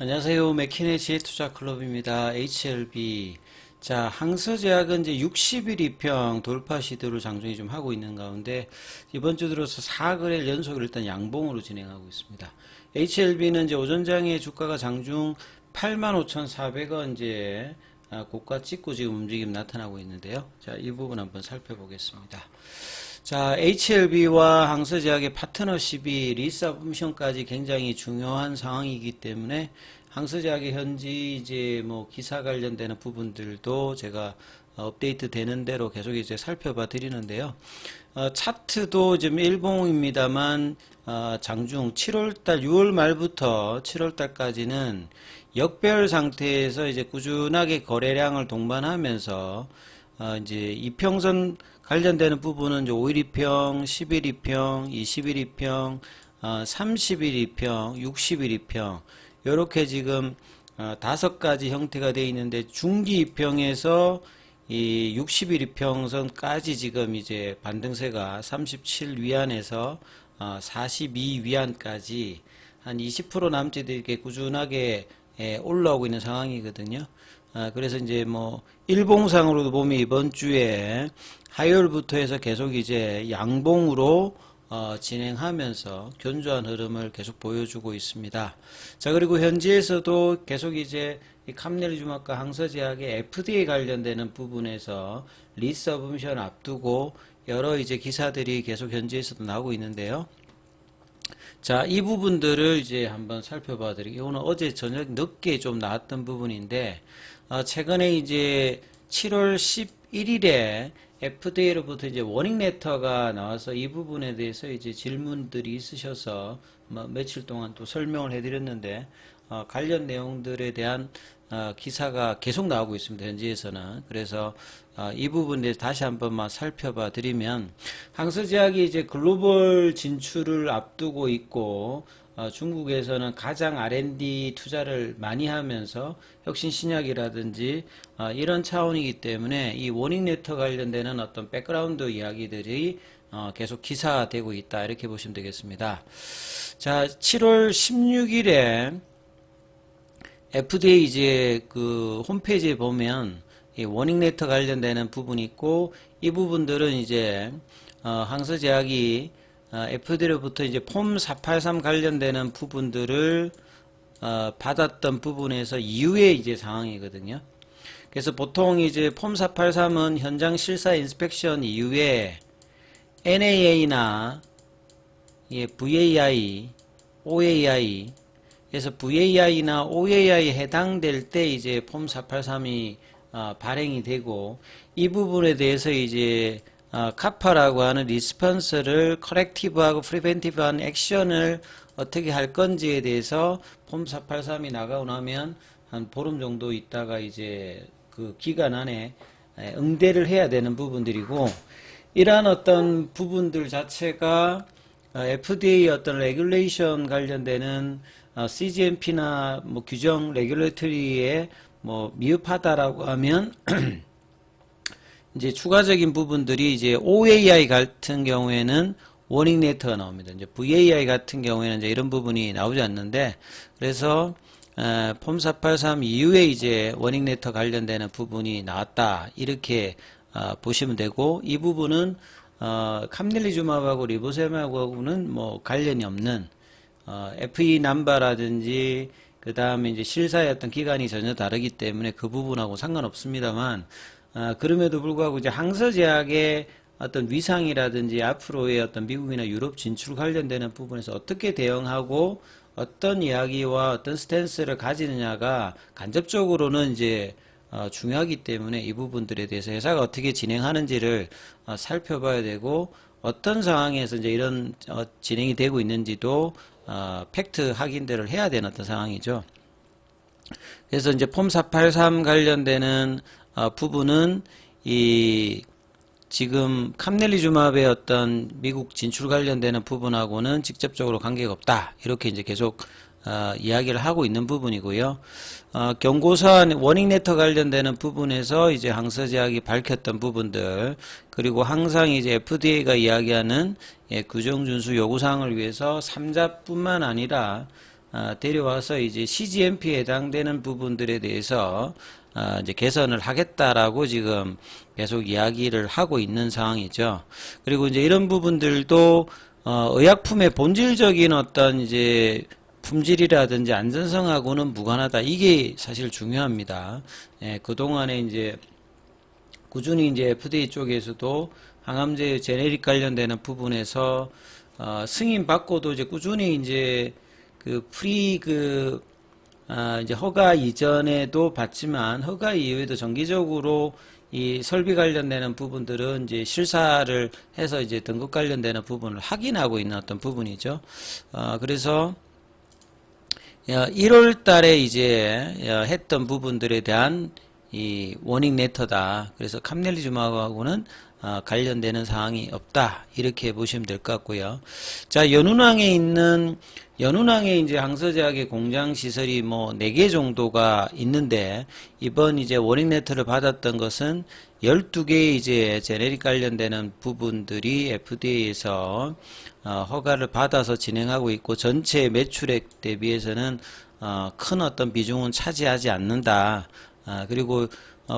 안녕하세요. 맥키네 지혜투자클럽입니다. HLB. 자, 항서제약은 이제 60일 이평 돌파 시도를 장중에 좀 하고 있는 가운데 이번 주 들어서 4거래일 연속으로 일단 양봉으로 진행하고 있습니다. HLB는 이제 오전장에 주가가 장중 85,400원 이제 고가 찍고 지금 움직임 나타나고 있는데요. 자, 이 부분 한번 살펴보겠습니다. 자, HLB와 항서제약의 파트너십이 리서브미션까지 굉장히 중요한 상황이기 때문에 항서제약의 현지 이제 뭐 기사 관련되는 부분들도 제가 업데이트 되는 대로 계속 이제 살펴봐 드리는데요. 차트도 지금 일봉입니다만 장중 7월달 6월 말부터 7월달까지는 역별 상태에서 이제 꾸준하게 거래량을 동반하면서 이제 이평선 관련되는 부분은 이제 5일 이평, 10일 이평, 20일 이평, 30일 이평, 60일 이평 이렇게 지금 5가지 형태가 되어 있는데 중기 이평에서 이 60일 이평선까지 지금 이제 반등세가 37위안에서 42위안까지 한 20% 남짓 이렇게 꾸준하게 올라오고 있는 상황이거든요. 그래서 이제 뭐 일봉상으로도 보면 이번 주에 화요일부터 해서 계속 이제 양봉으로 진행하면서 견조한 흐름을 계속 보여주고 있습니다. 자, 그리고 현지에서도 계속 이제 이 캄넬리주막과 항서제약의 FDA 관련되는 부분에서 리서브미션 앞두고 여러 이제 기사들이 계속 현지에서도 나오고 있는데요. 자, 이 부분들을 이제 한번 살펴봐 드릴게요. 오늘 어제 저녁 늦게 좀 나왔던 부분인데, 최근에 이제 7월 11일에 FDA로부터 이제 워닝 레터가 나와서 이 부분에 대해서 이제 질문들이 있으셔서 며칠 동안 또 설명을 해드렸는데, 관련 내용들에 대한 기사가 계속 나오고 있습니다. 현지에서는. 그래서 이 부분에 대해서 다시 한번만 살펴봐 드리면 항서제약이 이제 글로벌 진출을 앞두고 있고 중국에서는 가장 R&D 투자를 많이 하면서 혁신 신약이라든지 이런 차원이기 때문에 이 워닝 레터 관련되는 어떤 백그라운드 이야기들이 계속 기사되고 있다 이렇게 보시면 되겠습니다. 자, 7월 16일에 FDA 이제 그 홈페이지에 보면 이 워닝 레터 관련되는 부분이 있고 이 부분들은 이제 항서제약이 FDA로부터 이제 폼 483 관련되는 부분들을 받았던 부분에서 이후의 이제 상황이거든요. 그래서 보통 이제 폼 483은 현장 실사 인스펙션 이후에 NAA나 VAI, OAI 그래서 VAI나 OAI에 해당될 때 이제 폼 483이 발행이 되고 이 부분에 대해서 이제 카파라고 하는 리스폰스를 커렉티브하고 프리벤티브한 액션을 어떻게 할 건지에 대해서 폼 483이 나가고 나면 한 보름 정도 있다가 이제 그 기간 안에 응대를 해야 되는 부분들이고 이러한 어떤 부분들 자체가 FDA 어떤 레귤레이션 관련되는 CGMP나 뭐 규정 레귤레터리에 뭐 미흡하다라고 하면 이제 추가적인 부분들이 이제 OAI 같은 경우에는 워닝 레터가 나옵니다. 이제 VAI 같은 경우에는 이제 이런 부분이 나오지 않는데 그래서 폼 483 이후에 이제 워닝 레터 관련되는 부분이 나왔다 이렇게 보시면 되고 이 부분은 캄넬리주마브하고 리보세마브하고는 뭐 관련이 없는 FE 남바라든지 그 다음에 이제 실사의 어떤 기간이 전혀 다르기 때문에 그 부분하고 상관없습니다만 그럼에도 불구하고 이제 항서제약의 어떤 위상이라든지 앞으로의 어떤 미국이나 유럽 진출 관련되는 부분에서 어떻게 대응하고 어떤 이야기와 어떤 스탠스를 가지느냐가 간접적으로는 이제 중요하기 때문에 이 부분들에 대해서 회사가 어떻게 진행하는지를 살펴봐야 되고 어떤 상황에서 이제 이런 진행이 되고 있는지도 팩트 확인들을 해야 되는 어떤 상황이죠. 그래서 이제 폼 483 관련되는 부분은 이 지금 캄넬리주마브의 어떤 미국 진출 관련되는 부분하고는 직접적으로 관계가 없다. 이렇게 이제 계속 이야기를 하고 있는 부분이고요. 경고서한 워닝 레터 관련되는 부분에서 이제 항서제약이 밝혔던 부분들 그리고 항상 이제 FDA가 이야기하는 규정 준수 요구사항을 위해서 3자뿐만 아니라 데려와서 이제 CGMP에 해당되는 부분들에 대해서 이제 개선을 하겠다라고 지금 계속 이야기를 하고 있는 상황이죠. 그리고 이제 이런 부분들도 의약품의 본질적인 어떤 이제 품질이라든지 안전성하고는 무관하다. 이게 사실 중요합니다. 예, 그동안에 이제 꾸준히 이제 FDA 쪽에서도 항암제 제네릭 관련되는 부분에서 승인 받고도 이제 꾸준히 이제 이제 허가 이전에도 받지만 허가 이후에도 정기적으로 이 설비 관련되는 부분들은 이제 실사를 해서 이제 등급 관련되는 부분을 확인하고 있는 어떤 부분이죠. 그래서 1월 달에 이제 했던 부분들에 대한 이 워닝 레터다. 그래서 캄넬리즘하고는 관련되는 사항이 없다. 이렇게 보시면 될 것 같고요. 자, 연운항에 이제 항서제약의 공장 시설이 뭐 4개 정도가 있는데, 이번 이제 워닝 레터를 받았던 것은 12개의 이제 제네릭 관련되는 부분들이 FDA에서 허가를 받아서 진행하고 있고, 전체 매출액 대비해서는 큰 어떤 비중은 차지하지 않는다. 그리고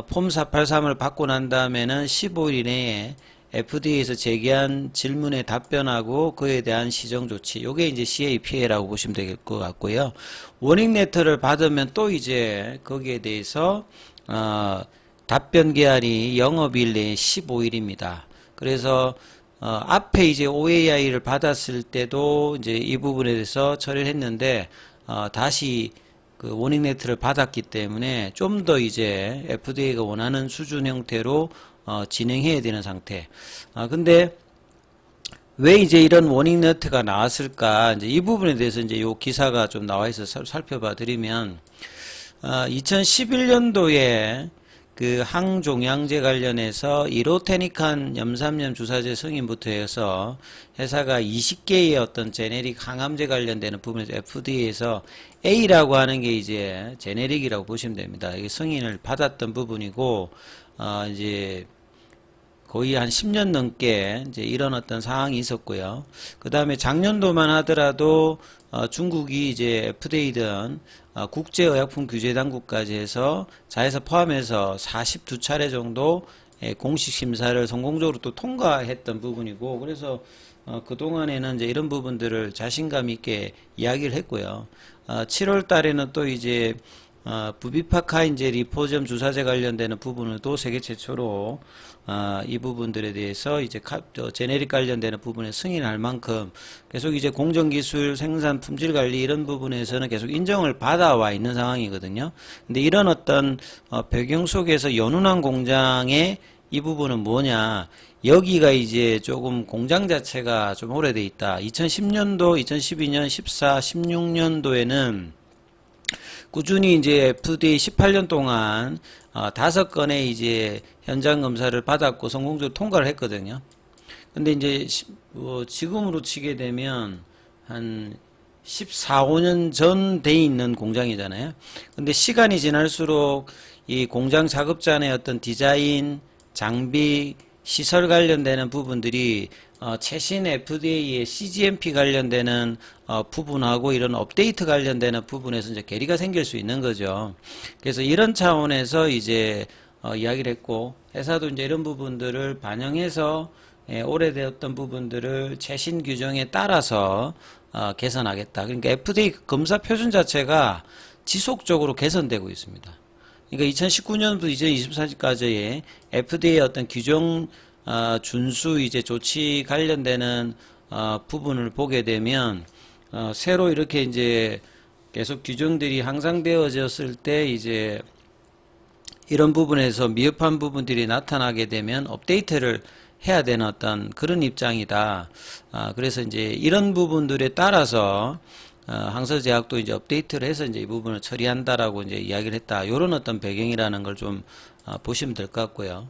폼 483을 받고 난 다음에는 15일 이내에 FDA에서 제기한 질문에 답변하고 그에 대한 시정 조치, 요게 이제 CAPA라고 보시면 될 것 같고요. 워닝 레터를 받으면 또 이제 거기에 대해서 답변 기한이 영업일 내에 15일입니다. 그래서 앞에 이제 OAI를 받았을 때도 이제 이 부분에 대해서 처리를 했는데 다시 그 워닝 레터를 받았기 때문에 좀 더 이제 FDA가 원하는 수준 형태로 진행해야 되는 상태. 근데 왜 이제 이런 워닝 레터가 나왔을까? 이제 이 부분에 대해서 이제 요 기사가 좀 나와 있어서 살펴봐 드리면 2011년도에 그 항종양제 관련해서 이로테니칸 염산염 주사제 승인부터 해서 회사가 20개의 어떤 제네릭 항암제 관련되는 부분에서 FDA에서 A라고 하는 게 이제 제네릭이라고 보시면 됩니다. 이게 승인을 받았던 부분이고, 이제 거의 한 10년 넘게 이제 이런 어떤 상황이 있었고요. 그 다음에 작년도만 하더라도 중국이 이제 FDA든 국제의약품 규제당국까지 해서 자회사 포함해서 42차례 정도 공식 심사를 성공적으로 또 통과했던 부분이고, 그래서 그동안에는 이제 이런 부분들을 자신감 있게 이야기를 했고요. 7월 달에는 또 이제 부비파카인제 리포점 주사제 관련되는 부분을 또 세계 최초로 이 부분들에 대해서 이제 제네릭 관련되는 부분에 승인할 만큼 계속 이제 공정기술, 생산, 품질 관리 이런 부분에서는 계속 인정을 받아와 있는 상황이거든요. 근데 이런 어떤 배경 속에서 연운항 공장의 이 부분은 뭐냐? 여기가 이제 조금 공장 자체가 좀 오래돼 있다. 2010년도, 2012년, 14, 16년도에는 꾸준히 이제 FDA 18년 동안 5건의 이제 현장 검사를 받았고 성공적으로 통과를 했거든요. 근데 이제 지금으로 치게 되면 한 14, 15년 전 돼 있는 공장이잖아요. 근데 시간이 지날수록 이 공장 작업자의 어떤 디자인, 장비, 시설 관련되는 부분들이 최신 FDA의 CGMP 관련되는 부분하고 이런 업데이트 관련되는 부분에서 이제 괴리가 생길 수 있는 거죠. 그래서 이런 차원에서 이제 이야기를 했고, 회사도 이제 이런 부분들을 반영해서 오래되었던 부분들을 최신 규정에 따라서 개선하겠다. 그러니까 FDA 검사 표준 자체가 지속적으로 개선되고 있습니다. 그러니까 2019년부터 2024년까지의 FDA 어떤 규정 준수 이제 조치 관련되는 부분을 보게 되면 새로 이렇게 이제 계속 규정들이 향상되어졌을 때 이제 이런 부분에서 미흡한 부분들이 나타나게 되면 업데이트를 해야 되는 어떤 그런 입장이다. 그래서 이제 이런 부분들에 따라서 항서제약도 이제 업데이트를 해서 이제 이 부분을 처리한다라고 이제 이야기를 했다. 요런 어떤 배경이라는 걸 좀 보시면 될 것 같고요.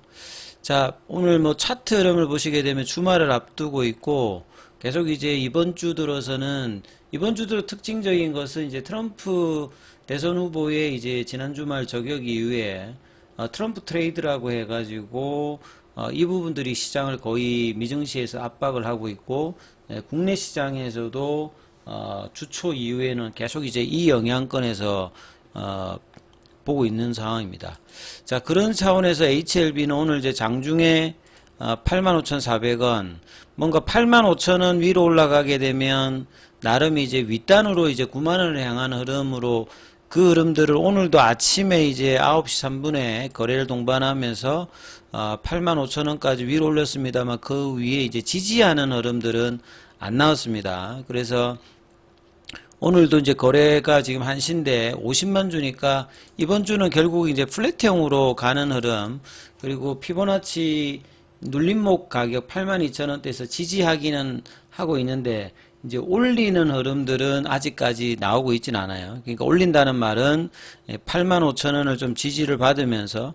자, 오늘 뭐 차트 흐름을 보시게 되면 주말을 앞두고 있고, 계속 이제 이번 주 들어서는, 이번 주 들어 특징적인 것은 이제 트럼프 대선 후보의 이제 지난 주말 저격 이후에 트럼프 트레이드라고 해가지고 이 부분들이 시장을 거의 미증시에서 압박을 하고 있고, 국내 시장에서도 주초 이후에는 계속 이제 이 영향권에서 보고 있는 상황입니다. 자, 그런 차원에서 HLB는 오늘 이제 장중에 85,400원, 뭔가 85,000원 위로 올라가게 되면 나름 이제 윗단으로 이제 9만원을 향하는 흐름으로 그 흐름들을 오늘도 아침에 이제 9시 3분에 거래를 동반하면서 85,000원까지 위로 올렸습니다만 그 위에 이제 지지하는 흐름들은 안 나왔습니다. 그래서 오늘도 이제 거래가 지금 1시인데 50만 주니까 이번 주는 결국 이제 플랫형으로 가는 흐름, 그리고 피보나치 눌림목 가격 82,000원대에서 지지하기는 하고 있는데 이제 올리는 흐름들은 아직까지 나오고 있진 않아요. 그러니까 올린다는 말은 85,000원을 좀 지지를 받으면서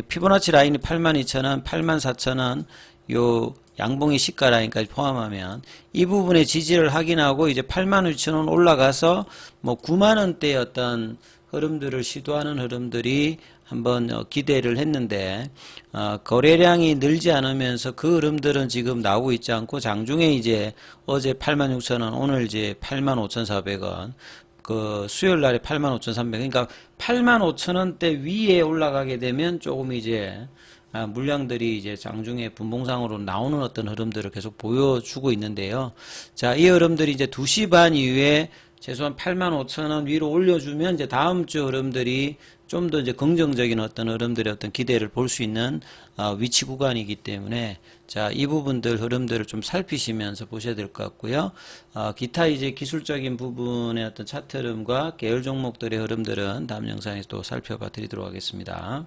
피보나치 라인이 82,000원, 84,000원 요 양봉의 시가 라인까지 포함하면 이 부분의 지지를 확인하고 이제 86,000원 올라가서 뭐 9만원대의 어떤 흐름들을 시도하는 흐름들이 한번 기대를 했는데 거래량이 늘지 않으면서 그 흐름들은 지금 나오고 있지 않고 장중에 이제 어제 86,000원, 오늘 이제 85,400원, 그 수요일 날에 85,300원, 그러니까 85,000원대 위에 올라가게 되면 조금 이제 물량들이 이제 장중에 분봉상으로 나오는 어떤 흐름들을 계속 보여주고 있는데요. 자, 이 흐름들이 이제 2시 반 이후에 최소한 85,000원 위로 올려주면 이제 다음 주 흐름들이 좀 더 이제 긍정적인 어떤 흐름들의 어떤 기대를 볼 수 있는 위치 구간이기 때문에 자, 이 부분들 흐름들을 좀 살피시면서 보셔야 될 것 같고요. 기타 이제 기술적인 부분의 어떤 차트 흐름과 계열 종목들의 흐름들은 다음 영상에서 또 살펴봐 드리도록 하겠습니다.